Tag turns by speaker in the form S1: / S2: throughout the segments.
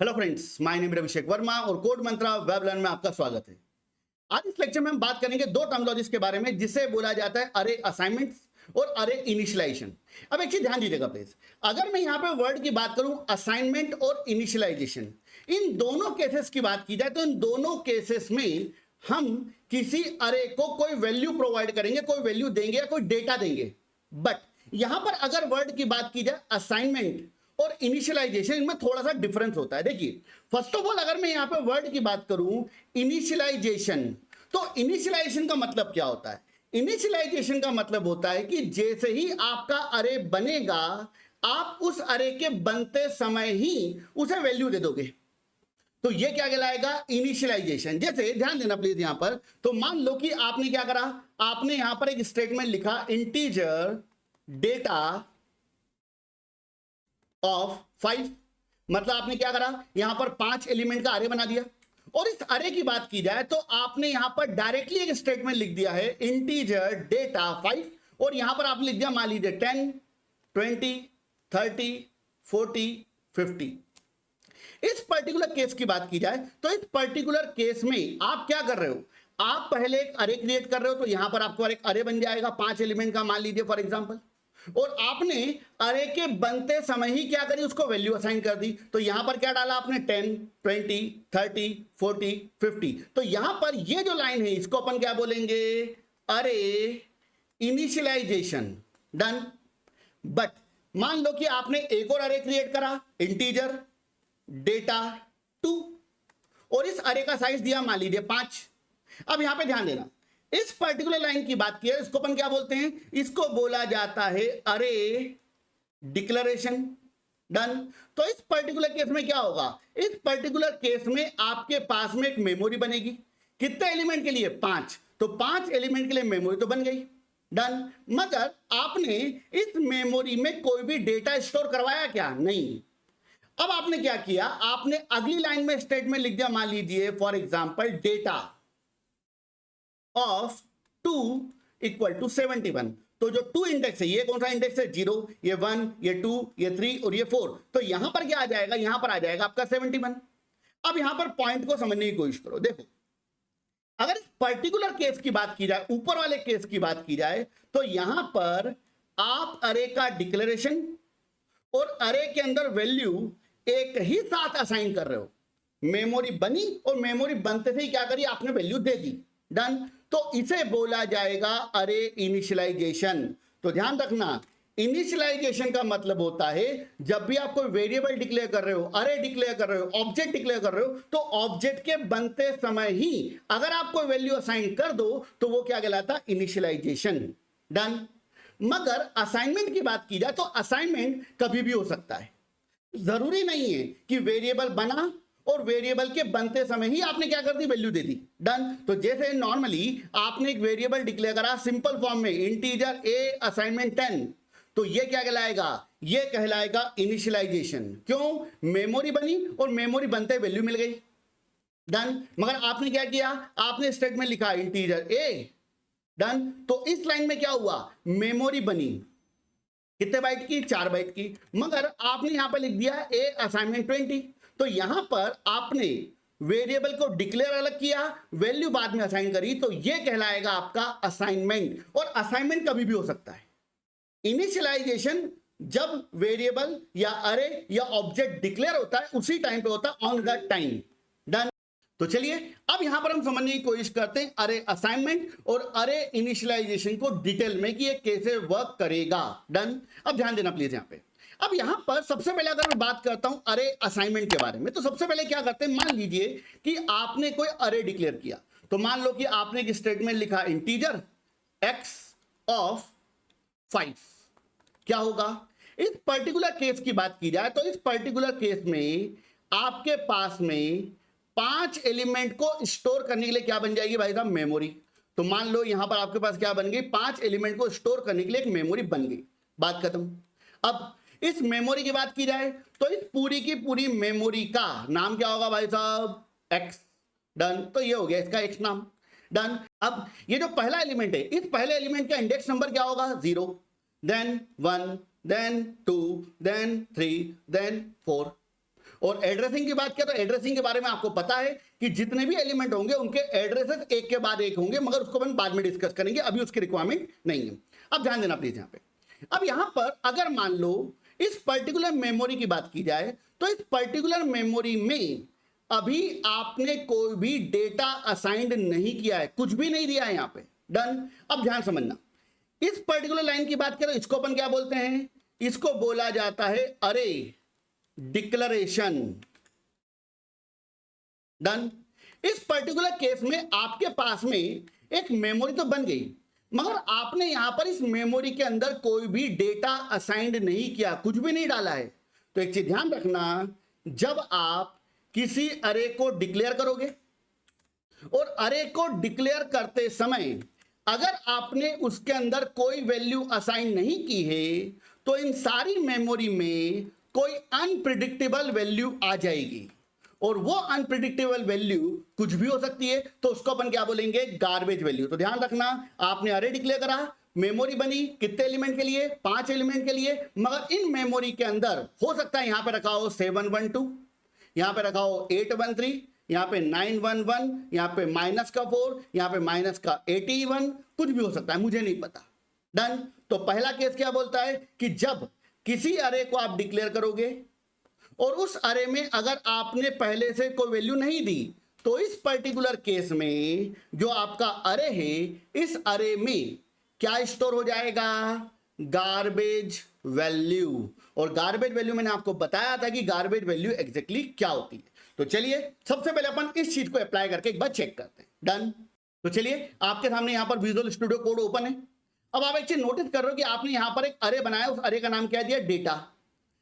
S1: Hello friends, my name अभिषेक वर्मा और code मंत्रा web learn में आपका स्वागत है। आज इस लेक्चर में हम बात करेंगे दो टर्मिनोलॉजीज के बारे में जिसे बोला जाता है अरे असाइनमेंट्स और अरे इनिशियलाइजेशन। अब एक चीज ध्यान दीजिएगा प्लीज, अगर मैं यहाँ पे वर्ड की बात करूं असाइनमेंट और इनिशियलाइजेशन, इन दोनों केसेस की बात की जाए तो इन दोनों केसेस में हम किसी अरे को कोई वैल्यू प्रोवाइड करेंगे, कोई वैल्यू देंगे या कोई डेटा देंगे। बट यहां पर अगर वर्ड की बात की जाए असाइनमेंट और इनिशियलाइजेशन, इनमें थोड़ा सा डिफरेंस होता है। देखिए, फर्स्ट ऑफ ऑल अगर मैं यहां पे वर्ड की बात करूं इनिशियलाइजेशन, तो इनिशियलाइजेशन का मतलब क्या होता है? इनिशियलाइजेशन का मतलब होता है कि जैसे ही आपका अरे बनेगा, आप उस अरे के बनते समय ही उसे वैल्यू दे दोगे। तो ये क्या कहलाएगा? इनिशियलाइजेशन। जैसे ध्यान देना प्लीज यहां पर, तो मान लो कि आपने क्या करा, आपने यहां पर एक स्टेटमेंट लिखा इंटीजर डेटा ऑफ 5, मतलब आपने क्या करा, यहां पर 5 एलिमेंट का अरे बना दिया। और इस अरे की बात की जाए तो आपने यहां पर डायरेक्टली एक स्टेटमेंट लिख दिया है इंटीजर डेटा 5, और यहां पर आपने लिख दिया मान लीजिए 10, 20, 30, 40, 50। इस पर्टिकुलर केस की बात की जाए तो इस पर्टिकुलर केस में आप क्या कर रहे हो, आप पहले एक अरे क्रिएट कर रहे हो, तो यहां पर आपको एक अरे बन जाएगा 5 एलिमेंट का, मान लीजिए फॉर एग्जांपल। और आपने अरे के बनते समय ही क्या करी, उसको वैल्यू असाइन कर दी। तो यहां पर क्या डाला आपने 10, 20, 30, 40, 50। तो यहां पर ये जो लाइन है इसको अपन क्या बोलेंगे, अरे इनिशियलाइजेशन। डन। बट मान लो कि आपने एक और अरे क्रिएट करा इंटीजर डेटा 2, और इस अरे का साइज दिया मान लीजिए 5। अब यहां पे ध्यान देना, इस पर्टिकुलर लाइन की बात की है, इसको अपन क्या बोलते हैं, इसको बोला जाता है अरे डिक्लेरेशन। डन। तो इस पर्टिकुलर केस में क्या होगा, इस पर्टिकुलर केस में आपके पास में एक मेमोरी बनेगी। कितने एलिमेंट के लिए? 5। तो 5 एलिमेंट के लिए मेमोरी तो बन गई। डन। मगर आपने इस मेमोरी में कोई भी डेटा स्टोर करवाया क्या? नहीं। अब आपने क्या किया, आपने अगली लाइन में स्टेटमेंट लिख दिया, मान लीजिए for example data of 2 equal to 71। तो जो 2 इंडेक्स है, ये कौन सा इंडेक्स है? 0, ये 1, ये 2, ये 3 और ये 4। तो यहां पर क्या आ जाएगा, यहां पर आ जाएगा आपका 71। अब यहां पर पॉइंट को समझने की कोशिश करो। देखो, अगर इस पर्टिकुलर केस की बात की जाए, ऊपर वाले केस की बात की जाए, तो यहां पर आप अरे का डिक्लेरेशन और अरे के अंदर वैल्यू एक ही साथ असाइन कर रहे हो। मेमोरी बनी और मेमोरी बनते से ही क्या करी, आपने वैल्यू दे दी। डन। तो इसे बोला जाएगा अरे इनिशियलाइजेशन। तो ध्यान रखना, इनिशियलाइजेशन का मतलब होता है जब भी आप कोई वेरिएबल डिक्लेयर कर रहे हो, अरे डिक्लेयर कर रहे हो, ऑब्जेक्ट डिक्लेयर कर रहे हो, तो ऑब्जेक्ट के बनते समय ही अगर आप कोई वैल्यू असाइन कर दो तो वो क्या कहलाता? इनिशियलाइजेशन। डन। मगर असाइनमेंट की बात की जाए तो असाइनमेंट कभी भी हो सकता है। जरूरी नहीं है कि वेरिएबल बना और वेरिएबल के बनते समय ही आपने क्या कर दी, वैल्यू दे दी। डन। तो जैसे नॉर्मली आपने एक वेरिएबल डिक्लेयर करा सिंपल फॉर्म में इंटीजर ए असाइनमेंट 10, तो ये क्या कहलाएगा, ये कहलाएगा इनिशियलाइजेशन। क्यों? मेमोरी बनी और मेमोरी बनते वैल्यू मिल गई। डन। मगर आपने क्या किया, आपने स्टेटमेंट लिखा इंटीजर ए। डन। तो इस लाइन में क्या हुआ, मेमोरी बनी कितने बाइट की? 4 बाइट की। मगर आपने यहां पर लिख दिया ए असाइनमेंट 20। तो यहां पर आपने वेरिएबल को डिक्लेयर अलग किया, वैल्यू बाद में असाइन करी, तो यह कहलाएगा आपका असाइनमेंट। और असाइनमेंट कभी भी हो सकता है। इनिशियलाइजेशन जब वेरिएबल या अरे या ऑब्जेक्ट डिक्लेयर होता है उसी टाइम पे होता है, ऑन द टाइम। डन। तो चलिए अब यहां पर हम समझने की कोशिश करते हैं अरे असाइनमेंट और अरे इनिशियलाइजेशन को डिटेल में कि ये कैसे वर्क करेगा। डन। अब ध्यान देना प्लीज यहां पे। अब यहां पर सबसे पहले अगर मैं बात करता हूं अरे असाइनमेंट के बारे में, तो सबसे पहले क्या करते हैं, मान लीजिए कि आपने कोई अरे डिक्लेयर किया। तो मान लो कि आपने एक स्टेटमेंट लिखा इंटीजर x ऑफ 5। क्या होगा, इस पर्टिकुलर केस की बात की जाए तो इस पर्टिकुलर केस में आपके पास में 5 एलिमेंट को स्टोर करने के लिए क्या बन जाएगी भाई साहब, मेमोरी। तो मान लो यहां पर आपके पास क्या बन गई, 5 एलिमेंट को स्टोर करने के लिए एक मेमोरी बन गई। बात खत्म। अब इस मेमोरी की बात की जाए तो इस पूरी की पूरी मेमोरी का नाम क्या होगा भाई साहब, एक्स। डन। तो ये हो गया इसका एक्स नाम। डन। अब ये जो पहला एलिमेंट है, इस पहले एलिमेंट का इंडेक्स नंबर क्या होगा, 0, देन 1, देन 2, देन 3, देन 4। और एड्रेसिंग की बात किया तो एड्रेसिंग के बारे में आपको पता है कि जितने भी एलिमेंट होंगे उनके एड्रेसेस एक के बाद एक होंगे, मगर उसको अपन बाद में डिस्कस करेंगे, अभी उसकी रिक्वायरमेंट नहीं है। अब ध्यान देना प्लीज यहाँ पे। अब यहां पर अगर मान लो इस पर्टिकुलर मेमोरी की बात की जाए तो इस पर्टिकुलर मेमोरी में अभी आपने कोई भी डेटा असाइंड नहीं किया है, कुछ भी नहीं दिया है यहां पे। डन। अब ध्यान समझना, इस पर्टिकुलर लाइन की बात करें इसको अपन क्या बोलते हैं, इसको बोला जाता है अरे डिक्लेरेशन। डन। इस पर्टिकुलर केस में आपके पास में एक मेमोरी तो बन गई, मगर आपने यहां पर इस मेमोरी के अंदर कोई भी डेटा असाइंड नहीं किया, कुछ भी नहीं डाला है। तो एक चीज ध्यान रखना, जब आप किसी अरे को डिक्लेयर करोगे और अरे को डिक्लेयर करते समय अगर आपने उसके अंदर कोई वैल्यू असाइन नहीं की है तो इन सारी मेमोरी में कोई अनप्रिडिक्टेबल वैल्यू आ जाएगी, और वो अनप्रिडिक्टेबल वैल्यू कुछ भी हो सकती है, तो उसको अपन क्या बोलेंगे, गार्बेज वैल्यू। तो ध्यान रखना, आपने अरे डिक्लेयर करा, मेमोरी बनी कितने एलिमेंट के लिए, 5 एलिमेंट के लिए, मगर इन मेमोरी के अंदर हो सकता है यहां पे रखा हो 712, यहां पे रखा हो 813, यहां पे 911, यहां पे -4, यहां पे -81, कुछ भी हो सकता है, मुझे नहीं पता। डन। तो पहला केस क्या बोलता है कि जब किसी अरे को आप डिक्लेयर करोगे और उस अरे में अगर आपने पहले से कोई वैल्यू नहीं दी तो इस पर्टिकुलर केस में जो आपका अरे है, इस अरे में क्या स्टोर हो जाएगा, गार्बेज वैल्यू। और गार्बेज वैल्यू मैंने आपको बताया था कि गार्बेज वैल्यू एग्जैक्टली क्या होती है। तो चलिए सबसे पहले अपन इस चीज को अप्लाई करके एक बार चेक करते हैं। डन। तो चलिए आपके सामने यहां पर विजुअल स्टूडियो कोड ओपन है। अब आप एक चीज नोटिस कर रहे हो कि आपने यहां पर एक अरे बनाया, उस अरे का नाम क्या दिया, डेटा।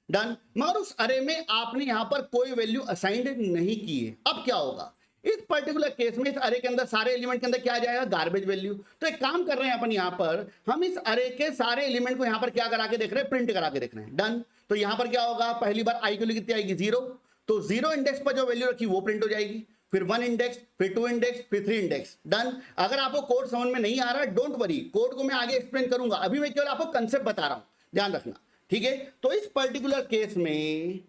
S1: डन। मगर उस अरे में आपने यहां पर कोई वैल्यू असाइंड नहीं की है। अब क्या होगा, इस पर्टिकुलर केस में इस अरे के अंदर सारे एलिमेंट के अंदर क्या आ जाएगा, गार्बेज वैल्यू। तो एक काम कर रहे हैं अपन यहां पर, हम इस अरे के सारे एलिमेंट को यहां पर क्या करा के देख रहे हैं, प्रिंट करा के देख रहे हैं। डन। तो यहां पर क्या होगा, पहली बार आई की वैल्यू कितनी आएगी, 0। तो 0 इंडेक्स पर जो वैल्यू रखी वो प्रिंट हो जाएगी, फिर 1 इंडेक्स, फिर 2 इंडेक्स, फिर 3 इंडेक्स। डन। अगर आपको कोड समझ में नहीं आ रहा, डोंट वरी, कोड को मैं आगे एक्सप्लेन करूंगा, अभी मैं केवल आपको कंसेप्ट बता रहा हूं, ध्यान रखना। ठीक है। तो इस पर्टिकुलर केस में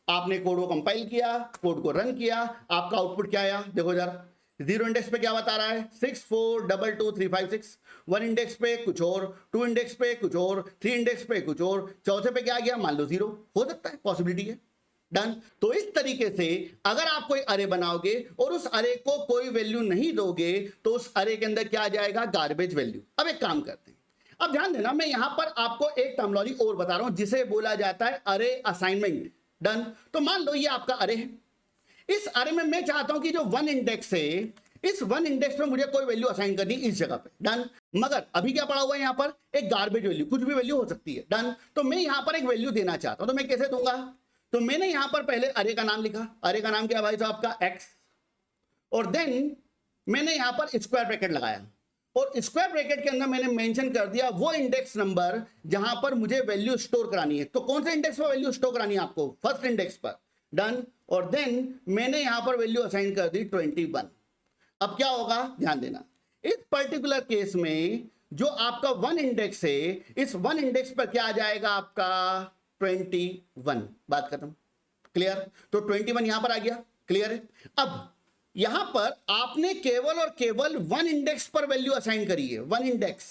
S1: आपने कोड को कंपाइल किया, कोड को रन किया, आपका आउटपुट क्या आया, देखो जरा। 0 इंडेक्स पे क्या बता रहा है, 6422356। 1 इंडेक्स पे कुछ और, 2 इंडेक्स पे कुछ और, 3 इंडेक्स पे कुछ और, चौथे पे क्या गया, मान लो 0। हो सकता है, पॉसिबिलिटी है। डन। तो इस तरीके से अगर आप कोई अरे बनाओगे और उस अरे को कोई वैल्यू नहीं दोगे तो उस अरे के अंदर क्या आ जाएगा, गार्बेज वैल्यू। अब एक काम करते हैं, अब ध्यान देना, मैं यहां पर आपको एक टर्मिनोलॉजी और बता रहा हूं जिसे बोला जाता है अरे असाइनमेंट। डन। तो मान लो ये आपका अरे है, इस अरे में मैं चाहता हूं कि जो 1 इंडेक्स है, इस 1 इंडेक्स में मुझे कोई वैल्यू असाइन करनी इस जगह पे। डन। मगर अभी क्या पड़ा हुआ है यहां पर, एक गार्बेज वैल्यू, कुछ भी वैल्यू हो सकती है। डन। तो मैं यहां पर एक वैल्यू देना चाहता हूं, तो मैं कैसे दूंगा, तो मैंने यहां पर पहले अरे का नाम लिखा, अरे का नाम क्या भाई साहब का, x, और देन मैंने यहां पर स्क्वायर ब्रैकेट लगाया, और स्क्वायर ब्रैकेट के अंदर मैंने मेंशन कर दिया वो इंडेक्स नंबर जहां पर मुझे वैल्यू स्टोर करानी है। तो कौन से इंडेक्स पर वैल्यू स्टोर करानी है आपको, फर्स्ट इंडेक्स पर। डन। और देन मैंने यहां पर वैल्यू असाइन कर दी 21। अब क्या होगा, ध्यान देना, इस पर्टिकुलर केस में जो आपका 1 इंडेक्स है, इस 1 इंडेक्स पर क्या आ जाएगा आपका 21। बात खत्म, क्लियर। तो 21 यहां पर आ गया, क्लियर है। अब यहां पर आपने केवल और केवल 1 इंडेक्स पर वैल्यू असाइन करी है, 1 इंडेक्स,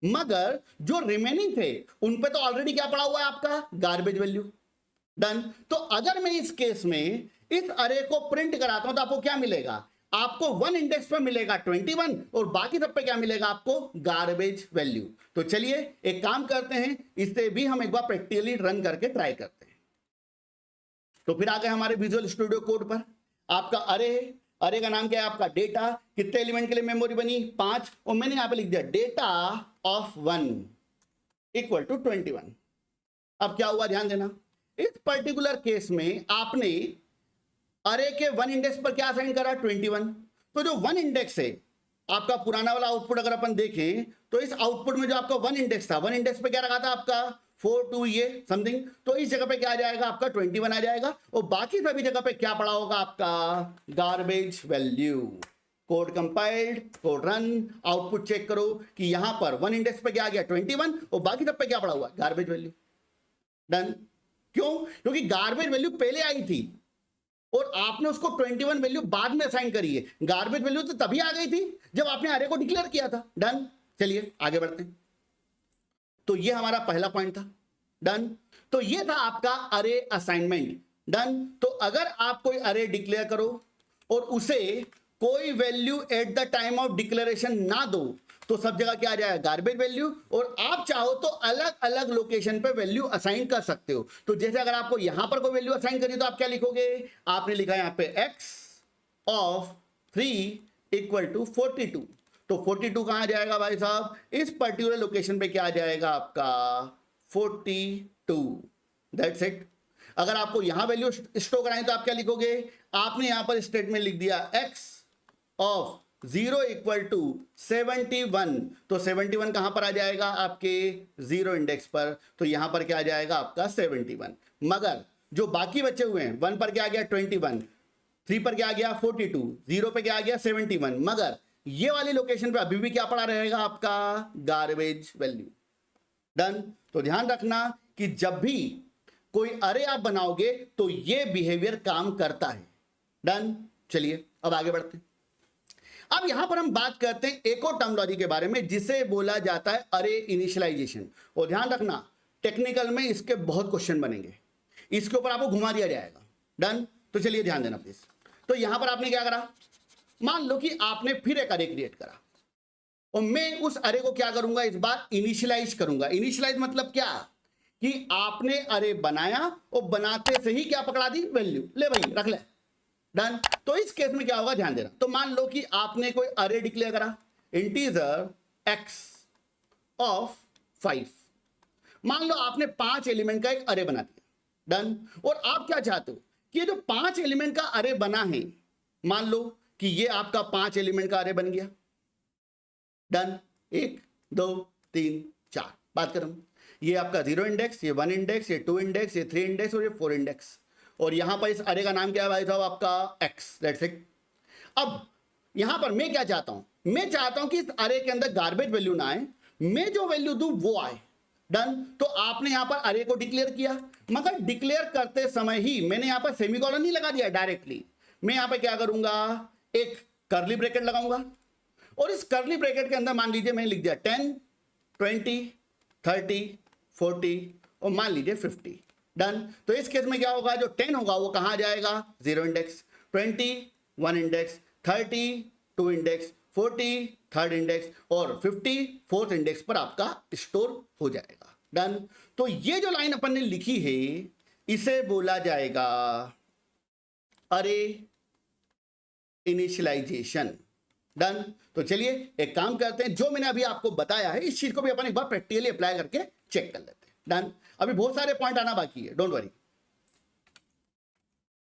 S1: मगर जो रिमेनिंग थे उन पे तो ऑलरेडी क्या पड़ा हुआ है आपका, गार्बेज वैल्यू। डन। तो अगर मैं इस केस में इस अरे को प्रिंट कराता हूं तो आपको क्या मिलेगा, आपको 1 इंडेक्स पर मिलेगा 21 और बाकी सब पे क्या मिलेगा आपको, गार्बेज वैल्यू। तो चलिए एक काम करते हैं, इससे भी हम एक बार प्रैक्टिकली रन करके ट्राई करते हैं। तो फिर आ गए हमारे विजुअल स्टूडियो कोड पर, आपका अरे है, अरे का नाम क्या है आपका, डेटा, कितने एलिमेंट के लिए मेमोरी बनी, 5, और मैंने यहां पे लिख दिया डेटा ऑफ 1 इक्वल टू 21। अब क्या हुआ, ध्यान देना, इस पर्टिकुलर केस में आपने अरे के 1 इंडेक्स पर क्या असाइन करा, 21। तो जो 1 इंडेक्स है आपका, पुराना वाला आउटपुट अगर अपन देखें तो इस आउटपुट में जो आपका 1 इंडेक्स था, 1 इंडेक्स पे क्या रखा था आपका 4 2 ये समथिंग, तो इस जगह पे क्या आ जाएगा आपका 21 आ जाएगा, और बाकी सभी जगह पे क्या पड़ा होगा आपका, garbage value. Code compiled, code run, output check करो कि यहां पर 1 इंडेक्स पे क्या आ गया 21 और बाकी सब पे क्या पड़ा हुआ, गार्बेज वैल्यू। डन। क्यों? क्योंकि गार्बेज वैल्यू पहले आई थी और आपने उसको 21 वैल्यू बाद में असाइन करी है। गार्बेज वैल्यू तो तभी आ गई थी जब आपने अरे को डिक्लेयर किया था। डन, चलिए आगे बढ़ते हैं। तो ये हमारा पहला पॉइंट था। डन, तो ये था आपका अरे असाइनमेंट। डन, तो अगर आप कोई अरे डिक्लेयर करो और उसे कोई value at the time of declaration ना दो तो सब जगह क्या आ जाएगा? Garbage value. और आप चाहो तो अलग अलग लोकेशन पे वैल्यू असाइन कर सकते हो। तो जैसे अगर आपको यहां पर कोई वैल्यू असाइन करी तो आप क्या लिखोगे? आपने लिखा यहां पे x ऑफ 3 इक्वल टू 42। तो 42 कहां जाएगा भाई साहब? इस पर्टिकुलर लोकेशन पे क्या आ जाएगा आपका? 42। That's it. अगर आपको यहां वैल्यू स्टोर कराएं तो आप क्या लिखोगे? आपने यहां पर स्टेटमेंट लिख दिया x ऑफ 0 इक्वल टू 71। तो 71 कहां पर आ जाएगा? आपके 0 इंडेक्स पर। तो यहां पर क्या आ जाएगा आपका? 71। मगर जो बाकी बचे हुए हैं, 1 पर क्या आ गया? 21, 3 पर क्या आ गया? 42, 0 पे क्या आ गया? 71। मगर ये वाली लोकेशन पे अभी भी क्या पड़ा रहेगा आपका? Garbage value. डन, तो ध्यान रखना कि जब भी कोई अरे आप बनाओगे तो ये बिहेवियर काम करता है। डन, चलिए अब आगे बढ़ते हैं। अब यहां पर हम बात करते हैं एक और टर्मिनोलॉजी के बारे में जिसे बोला जाता है अरे इनिशियलाइजेशन। और ध्यान रखना टेक्निकल में इसके बहुत क्वेश्चन बनेंगे, इसके ऊपर आपको घुमा दिया जाएगा। डन, तो चलिए ध्यान देना प्लीज। तो यहां पर आपने क्या करा? मान लो कि आपने फिर एक अरे क्रिएट करा और मैं उस अरे को क्या करूंगा? इस बार इनिशियलाइज करूंगा। इनिशियलाइज मतलब क्या? कि आपने अरे बनाया और बनाते से ही क्या पकड़ा दी? वैल्यू। ले भाई रख ले। डन, तो इस केस में क्या होगा? ध्यान देना। तो मान लो कि आपने कोई अरे डिक्लेयर करा, इंटीजर x ऑफ 5। मान लो आपने 5 एलिमेंट का एक अरे बना दिया। डन, और आप क्या चाहते हो कि ये जो 5 एलिमेंट का अरे बना है, मान लो कि ये आपका 5 एलिमेंट का अरे बन गया। डन, 1 2 3 4 बात करूं, ये आपका 0 इंडेक्स, ये 1 इंडेक्स, ये 2 इंडेक्स, ये 3 इंडेक्स और ये 4 इंडेक्स। और यहां पर इस अरे का नाम क्या है भाई साहब? आपका x। That's it. अब यहां पर मैं क्या चाहता हूं? मैं चाहता हूं कि इस अरे के अंदर गार्बेज वैल्यू ना आए, मैं जो वैल्यू दूं वो आए। डन, तो आपने यहां पर अरे को डिक्लेयर किया, मगर डिक्लेयर करते समय ही मैंने यहां पर सेमीकोलन नहीं लगा दिया डायरेक्टली। मैं यहां पर क्या करूंगा? एक कर्ली ब्रैकेट लगाऊंगा और इस कर्ली ब्रैकेट के अंदर मान लीजिए मैंने लिख दिया 10 20 30 40 और मान लीजिए 50। डन, तो इस केस में क्या होगा? जो 10 होगा वो कहां जाएगा? 0 index, 20 1 index, 30 2 index, 40 third index और 50 फोर्थ इंडेक्स पर आपका स्टोर हो जाएगा। डन, तो ये जो लाइन अपन ने लिखी है इसे बोला जाएगा अरे इनिशियलाइजेशन। डन, तो चलिए एक काम करते हैं, जो मैंने अभी आपको बताया है इस चीज को भी अपन एक बार प्रैक्टिकली अप्लाई करके चेक कर लेते हैं। डन, अभी बहुत सारे पॉइंट आना बाकी है, डोंट वरी।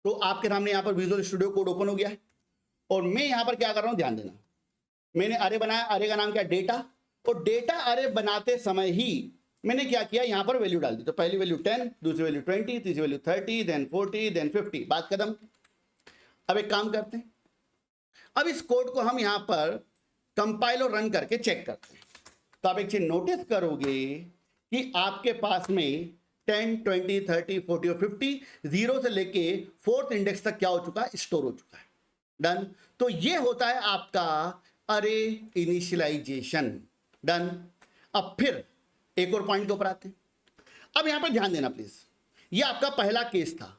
S1: तो आपके सामने यहां पर विजुअल स्टूडियो कोड ओपन हो गया है और मैं यहां पर क्या कर रहा हूं? ध्यान देना। मैंने अरे बनाया, अरे का नाम क्या? डेटा। और डेटा अरे बनाते समय ही मैंने क्या किया? यहां पर वैल्यू डाल दी। तो पहली वैल्यू 10, दूसरी वैल्यू 20, तीसरी वैल्यू 30, देन 40, देन 50। बात खत्म। अब एक काम करते हैं, अब इस कोड को हम यहां पर कंपाइल और रन करके चेक करते हैं। तो आप एक चीज नोटिस करोगे कि आपके पास में 10 20 30 40 और 50 0 से लेके 4th इंडेक्स तक क्या हो चुका है? स्टोर हो चुका है। डन, तो ये होता है आपका अरे इनिशियलाइजेशन। डन, अब फिर एक और पॉइंट के ऊपर आते हैं। अब यहां पर ध्यान देना प्लीज, ये आपका पहला केस था।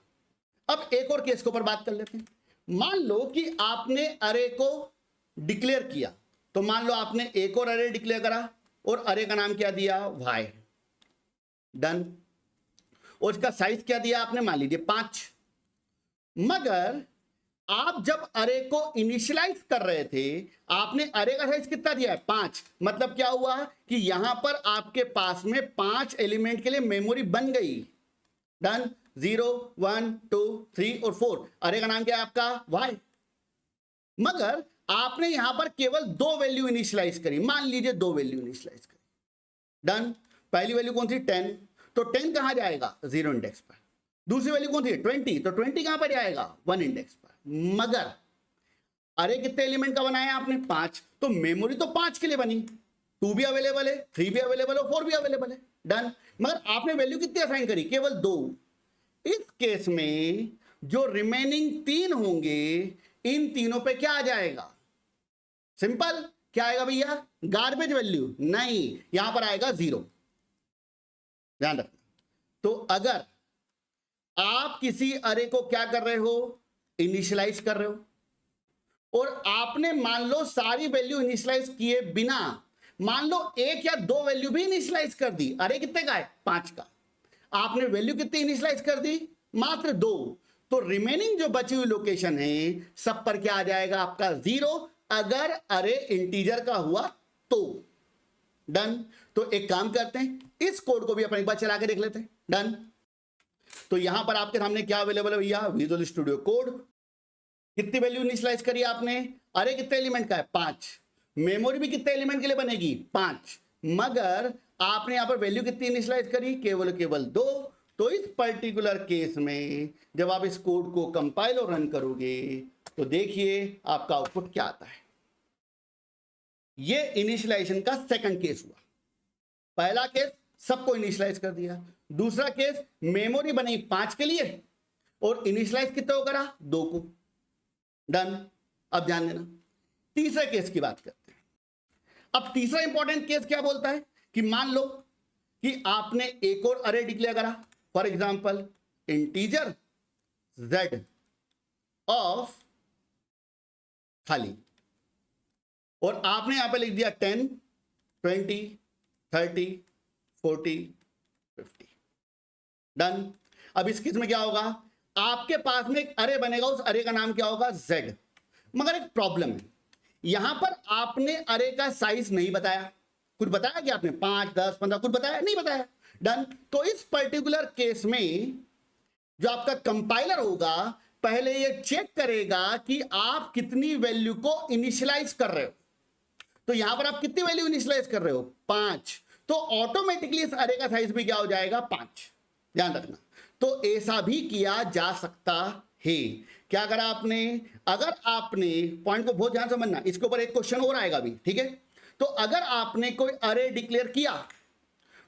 S1: अब एक और केस के ऊपर बात कर लेते हैं। मान लो कि आपने अरे को डिक्लेयर किया, तो मान लो आपने एक और अरे डिक्लेयर करा और अरे का नाम क्या दिया? y। डन, और इसका साइज क्या दिया आपने? मान लीजिए 5। मगर आप जब अरे को इनिशियलाइज कर रहे थे आपने अरे का साइज कितना दिया है? 5। मतलब क्या हुआ कि यहां पर आपके पास में 5 एलिमेंट के लिए मेमोरी बन गई। डन, 0 1 2 3 और 4। अरे का नाम क्या है आपका? y। मगर आपने यहां पर केवल 2 वैल्यू इनिशियलाइज करी, मान लीजिए 2 वैल्यू इनिशियलाइज करी। डन, पहली वैल्यू कौन सी? 10। तो 10 कहां जाएगा? 0 इंडेक्स पर। दूसरी वैल्यू कौन सी? 20। तो 20 कहां पर जाएगा? 1 इंडेक्स पर। मगर अरे कितने एलिमेंट का बनाया आपने? 5। तो मेमोरी तो 5 के लिए बनी, 2 भी अवेलेबल है, 3 भी अवेलेबल है, 4 भी अवेलेबल है। डन, मगर आपने वैल्यू कितनी असाइन करी? केवल 2। इस केस में जो रिमेनिंग 3 होंगे, इन तीनों पे क्या आ जाएगा? सिंपल, क्या आएगा भैया? गार्बेज वैल्यू नहीं, यहां पर आएगा 0। ध्यान रखना। तो अगर आप किसी अरे को क्या कर रहे हो? इनिशियलाइज कर रहे हो, और आपने मान लो सारी वैल्यू इनिशियलाइज किए बिना, मान लो 1 या 2 वैल्यू भी इनिशियलाइज कर दी। अरे कितने का है? 5 का। आपने वैल्यू कितनी इनिशियलाइज कर दी? मात्र 2। तो रिमेनिंग जो बची हुई लोकेशन है, सब पर क्या आ जाएगा? आपका 0, अगर अरे इंटीजर का हुआ तो। डन। तो एक काम करते हैं, इस कोड को भी अपन एक बार चला के देख लेते हैं। डन। तो यहां पर आपके सामने क्या अवेलेबल है भैया? Visual studio code. कितनी वैल्यू इनिशियलाइज करी आपने? अरे कितने एलिमेंट का है? 5। मेमोरी भी कितने एलिमेंट के लिए बनेगी? 5। मगर आपने यहां पर वैल्यू कितनी इनिशियलाइज करी? केवल 2। तो इस पर्टिकुलर केस में जब आप इस कोड को कंपाइल और रन करोगे तो देखिए आपका आउटपुट क्या आता है। ये इनिशियलाइजेशन का सेकंड केस हुआ। पहला केस सबको इनिशियलाइज कर दिया, दूसरा केस मेमोरी बनी 5 के लिए और इनिशियलाइज कितने को करा? 2 को। डन। अब ध्यान देना, तीसरे केस की बात करते हैं। अब तीसरा इंपॉर्टेंट केस क्या बोलता है कि मान लो कि आपने एक और अरे डिक्लेयर करा, for example integer z of खाली, और आपने यहां पे लिख दिया 10, 20, 30, 40, 50। डन। अब इस केस में क्या होगा? आपके पास में एक अरे बनेगा, उस अरे का नाम क्या होगा? z। मगर एक प्रॉब्लम है, यहां पर आपने अरे का साइज नहीं बताया। कुछ बताया कि आपने 5, 10, 15 कुछ बताया? नहीं बताया। डन। तो इस पर्टिकुलर केस में जो आपका कंपाइलर होगा, पहले ये चेक करेगा कि आप कितनी वैल्यू को इनिशियलाइज कर रहे हो। तो यहां पर आप कितनी वैल्यू इनिशियलाइज कर रहे हो? 5। तो ऑटोमेटिकली इस अरे का साइज भी क्या हो जाएगा? 5। ध्यान रखना। तो ऐसा भी किया जा सकता है। क्या करा आपने? अगर आपने, पॉइंट को बहुत ध्यान से समझना, इसके ऊपर एक क्वेश्चन और आएगा भी, ठीक है? तो अगर आपने कोई अरे डिक्लेयर किया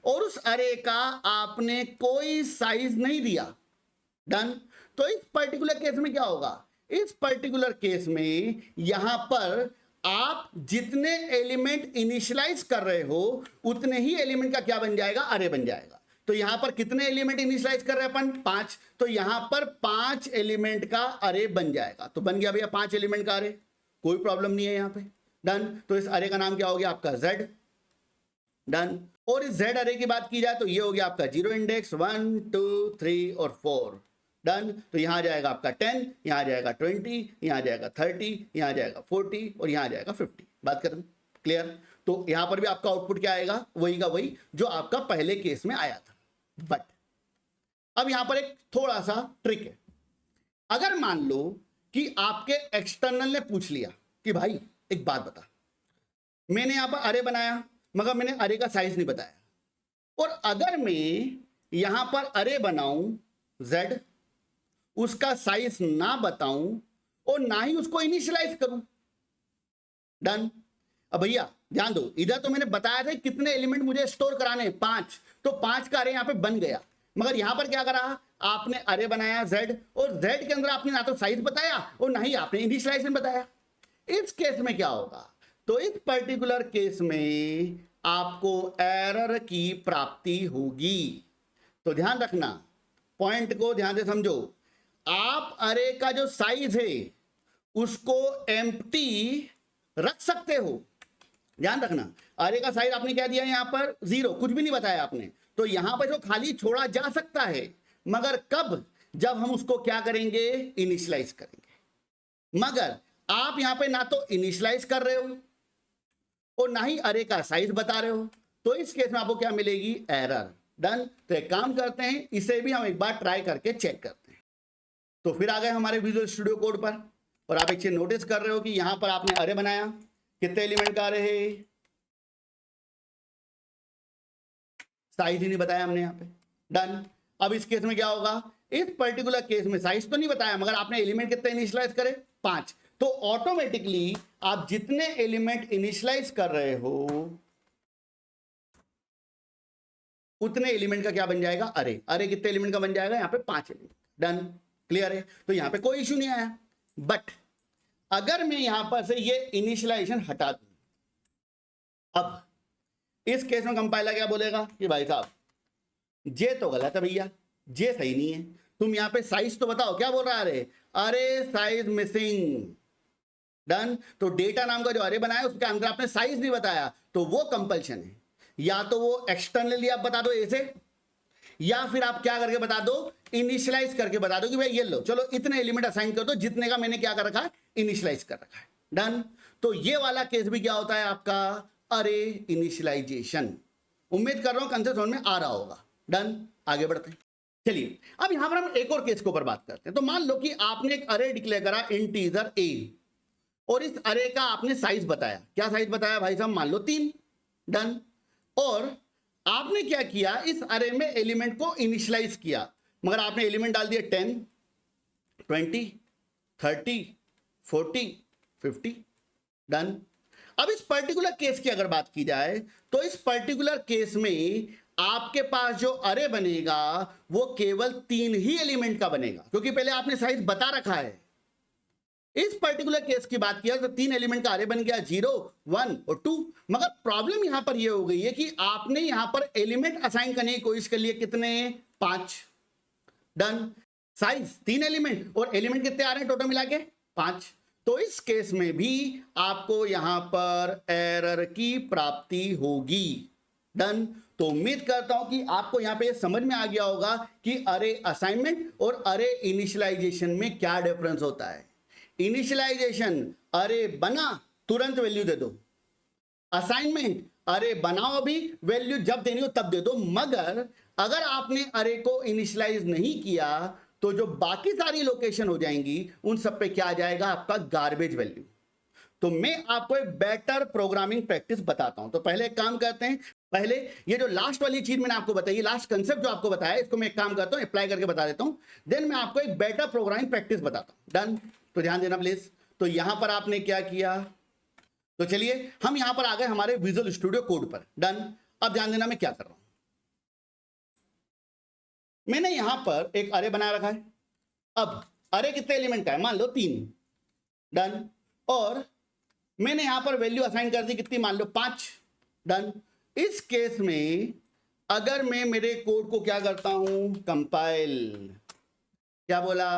S1: और उस अरे का आपने कोई साइज नहीं दिया, डन, तो इस पर्टिकुलर केस में क्या होगा? इस पर्टिकुलर केस में यहां पर आप जितने एलिमेंट इनिशियलाइज कर रहे हो उतने ही एलिमेंट का क्या बन जाएगा? अरे बन जाएगा। तो यहां पर कितने एलिमेंट इनिशियलाइज कर रहे हैं अपन? 5। तो यहां पर 5 एलिमेंट का अरे बन जाएगा। तो बन गया भैया 5 एलिमेंट का अरे, कोई प्रॉब्लम नहीं है यहां पे। डन। तो इस अरे का नाम क्या हो गया? आपका z। डन। और इस z अरे की बात की जाए तो ये हो गया आपका 0 इंडेक्स, 1, 2, 3 और 4। डन। तो यहां आ जाएगा आपका 10, यहां आ जाएगा 20, यहां आ जाएगा 30, यहां आ जाएगा 40 और यहां आ जाएगा 50। बात करें क्लियर? तो यहां पर भी आपका आउटपुट क्या आएगा? वही का वही जो आपका पहले केस में आया था। बट अब यहां पर एक थोड़ा सा ट्रिक है। अगर मान लो कि आपके एक्सटर्नल ने पूछ लिया कि भाई एक बात बता, मैंने यहां पर अरे बनाया मगर मैंने अरे का साइज नहीं बताया, और अगर मैं यहां पर अरे बनाऊं z, उसका साइज ना बताऊं और ना ही उसको इनिशियलाइज करूं। डन। अब भैया ध्यान दो, इधर तो मैंने बताया था कितने एलिमेंट मुझे स्टोर कराने हैं? 5। तो 5 का अरे यहां पे बन गया, मगर यहां पर क्या करा? आपने अरे बनाया z, और z के अंदर आपने ना तो साइज बताया और ना ही आपने इनिशियलाइजेशन बताया। इस केस में क्या होगा? तो इस पर्टिकुलर केस में आपको एरर की प्राप्ति होगी। तो ध्यान रखना, पॉइंट को ध्यान से समझो। आप अरे का जो साइज है उसको एम्प्टी रख सकते हो। ध्यान रखना, अरे का साइज आपने क्या दिया यहां पर? 0, कुछ भी नहीं बताया आपने। तो यहां पर जो खाली छोड़ा जा सकता है, मगर कब? जब हम उसको क्या करेंगे? इनिशियलाइज करेंगे। मगर आप यहां पे ना तो इनिशियलाइज कर रहे हो और ना ही अरे का साइज बता रहे हो, तो इस केस में आपको क्या मिलेगी? एरर। डन। तो एक काम करते हैं, इसे भी हम एक बार ट्राई करके चेक करते हैं। तो फिर आ गए हमारे विजुअल स्टूडियो कोड पर, और आप एक चीज नोटिस कर रहे हो कि यहां पर आपने अरे बनाया, कितने एलिमेंट का अरे है? साइज ही नहीं बताया हमने यहां पे। डन। अब इस केस में क्या होगा? इस पर्टिकुलर केस में साइज तो नहीं बताया, मगर आपने एलिमेंट कितने इनिशियलाइज करे? 5। तो ऑटोमेटिकली आप जितने एलिमेंट इनिशियलाइज कर रहे हो उतने एलिमेंट का क्या बन जाएगा, अरे। अरे कितने एलिमेंट का बन जाएगा, यहाँ पे 5 एलिमेंट। डन, क्लियर है। तो यहाँ पे कोई इश्यू नहीं आया। बट अगर मैं यहां पर से ये इनिशियलाइजेशन हटा दूं, अब इस केस में कंपाइलर क्या बोलेगा कि भाई साहब जे तो गलत है भैया, जे सही नहीं है, तुम यहां पे साइज तो बताओ। क्या बोल रहा है, अरे साइज मिसिंग। डन। तो डेटा नाम का जो अरे बनाया उसके अंदर आपने साइज नहीं बताया, तो वो कंपल्शन है। या तो वो एक्सटर्नली आप बता दो ऐसे, या फिर आप क्या करके बता दो, इनिशियलाइज करके बता दो कि भाई ये लो, चलो इतने एलिमेंट असाइन कर दो जितने का मैंने क्या कर रखा है, इनिशियलाइज कर रखा है। डन। तो ये वाला केस भी क्या होता है आपका, अरे इनिशियलाइजेशन। उम्मीद कर रहा हूं कंसेप्ट समझ में आ रहा होगा। डन, आगे बढ़ते हैं। चलिए अब यहां पर हम एक और केस के ऊपर बात करते हैं। तो मान लो कि आपने एक अरे डिक्लेयर करा इंटीजर ए, और इस अरे का आपने साइज बताया। क्या साइज बताया भाई साहब, मान लो 3। डन। और आपने क्या किया, इस अरे में एलिमेंट को इनिशियलाइज किया, मगर आपने एलिमेंट डाल दिया 10, 20, 30, 40, 50। डन। अब इस पर्टिकुलर केस की अगर बात की जाए, तो इस पर्टिकुलर केस में आपके पास जो अरे बनेगा वो केवल 3 ही एलिमेंट का बनेगा, क्योंकि पहले आपने साइज बता रखा है। इस पर्टिकुलर केस की बात किया तो 3 एलिमेंट का अरे बन गया, 0, 1 और 2। मगर प्रॉब्लम यहां पर यह हो गई है कि आपने यहां पर एलिमेंट असाइन करने की कोशिश कर लिए, कितने, 5। डन। साइज 3 एलिमेंट, और एलिमेंट कितने आ रहे हैं टोटल मिला के, 5। तो इस केस में भी आपको यहां पर एरर की प्राप्ति होगी। डन। तो उम्मीद करता हूं कि आपको यहां पे समझ में आ गया होगा कि अरे असाइनमेंट और अरे इनिशियलाइजेशन में क्या डिफरेंस होता है। इनिशियलाइजेशन, अरे बना तुरंत वैल्यू दे दो। असाइनमेंट, अरे बनाओ अभी, वैल्यू जब देनी हो तब दे दो। मगर अगर आपने अरे को इनिशियलाइज नहीं किया तो जो बाकी सारी लोकेशन हो जाएंगी उन सब पे क्या आ जाएगा, आपका गार्बेज वैल्यू। तो मैं आपको एक बेटर प्रोग्रामिंग प्रैक्टिस बताता हूं। तो पहले एक काम करते हैं, पहले ये जो लास्ट वाली चीज मैंने आपको बताई, लास्ट कंसेप्ट जो आपको बताया, इसको मैं एक काम करता हूं, अप्लाई करके बता देता हूं, देन मैं आपको एक बेटर प्रोग्रामिंग प्रैक्टिस बताता हूं। डन। तो ध्यान देना प्लीज। तो यहां पर आपने क्या किया, तो चलिए हम यहां पर आ गए हमारे विजुअल स्टूडियो कोड पर। डन। अब ध्यान देना मैं क्या कर रहा हूं, मैंने यहां पर एक अरे बना रखा है। अब अरे कितने एलिमेंट का है, मान लो 3। डन। और मैंने यहां पर वैल्यू असाइन कर दी, कितनी, मान लो 5। डन। इस केस में अगर मैं मेरे कोड को क्या करता हूं, कंपाइल, क्या बोला,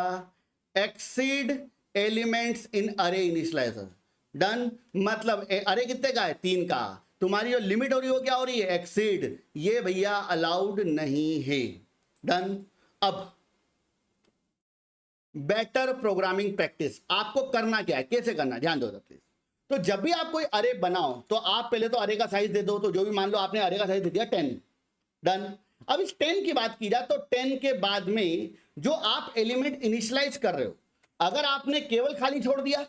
S1: एक्सीड एलिमेंट्स इन अरे इनिशियलाइजर। डन। मतलब अरे कितने का है, 3 का। तुम्हारी जो लिमिट हो रही है वो क्या हो रही है, एक्सीड। ये भैया अलाउड नहीं है। डन। अब बेटर प्रोग्रामिंग प्रैक्टिस आपको करना क्या है, कैसे करना, ध्यान दो प्लीज। तो जब भी आप कोई अरे बनाओ तो आप पहले तो अरे का साइज दे दो। तो जो भी मान लो आपने अरे का साइज दे दिया 10। डन। अब इस 10 की बात की जाए तो 10 के बाद में जो आप एलिमेंट इनिशियलाइज कर रहे हो, अगर आपने केवल खाली छोड़ दिया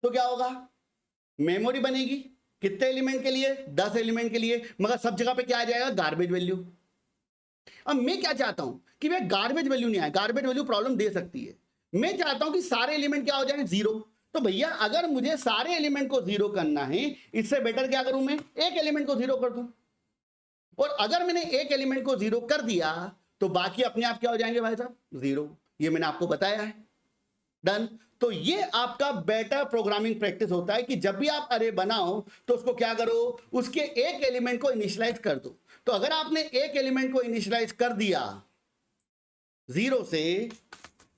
S1: तो क्या होगा, मेमोरी बनेगी कितने एलिमेंट के लिए, 10 एलिमेंट के लिए, मगर सब जगह पे क्या आ जाएगा, गार्बेज वैल्यू। अब मैं क्या चाहता हूं कि भाई गार्बेज वैल्यू नहीं आए, गार्बेज वैल्यू प्रॉब्लम दे सकती है। मैं चाहता हूं कि सारे एलिमेंट क्या हो जाए, 0। तो भैया अगर मुझे सारे एलिमेंट को 0 करना है, इससे बेटर क्या करूं, मैं एक एलिमेंट को 0 कर दूं। और अगर मैंने एक एलिमेंट को 0 कर दिया तो बाकी अपने आप क्या हो जाएंगे भाई साहब, 0। ये मैंने आपको बताया है। डन। तो ये आपका बेटर प्रोग्रामिंग प्रैक्टिस होता है कि जब भी आप अरे बनाओ तो उसको क्या करो, उसके एक एलिमेंट को इनिशियलाइज कर दो। तो अगर आपने एक एलिमेंट को इनिशियलाइज कर दिया 0 से,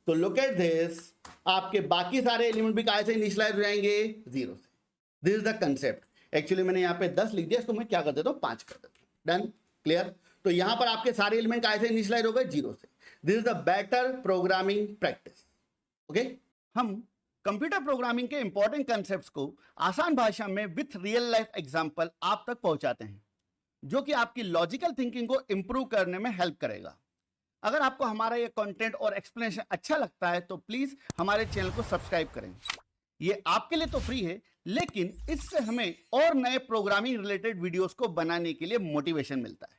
S1: तो लुक एट दिस, आपके बाकी सारे एलिमेंट भी कहां से इनिशियलाइज हो जाएंगे, 0 से। This is the concept. Actually मैंने यहां पे 10 लिख दिया, इसको मैं क्या कर देता हूं, 5 कर देता हूं। Done, clear. तो यहां पर आपके सारे एलिमेंट कहां से इनिशियलाइज हो गए, 0 से। This is the better programming practice. Okay. हम कंप्यूटर प्रोग्रामिंग के इंपॉर्टेंट कंसेप्ट्स को आसान भाषा में विथ रियल लाइफ एग्जांपल आप तक पहुंचाते हैं, जो कि आपकी लॉजिकल थिंकिंग को इंप्रूव करने में हेल्प करेगा। अगर आपको हमारा ये कंटेंट और एक्सप्लेनेशन अच्छा लगता है तो प्लीज हमारे चैनल को सब्सक्राइब करें। ये आपके लिए तो फ्री है, लेकिन इससे हमें और नए प्रोग्रामिंग रिलेटेड वीडियोस को बनाने के लिए मोटिवेशन मिलता है।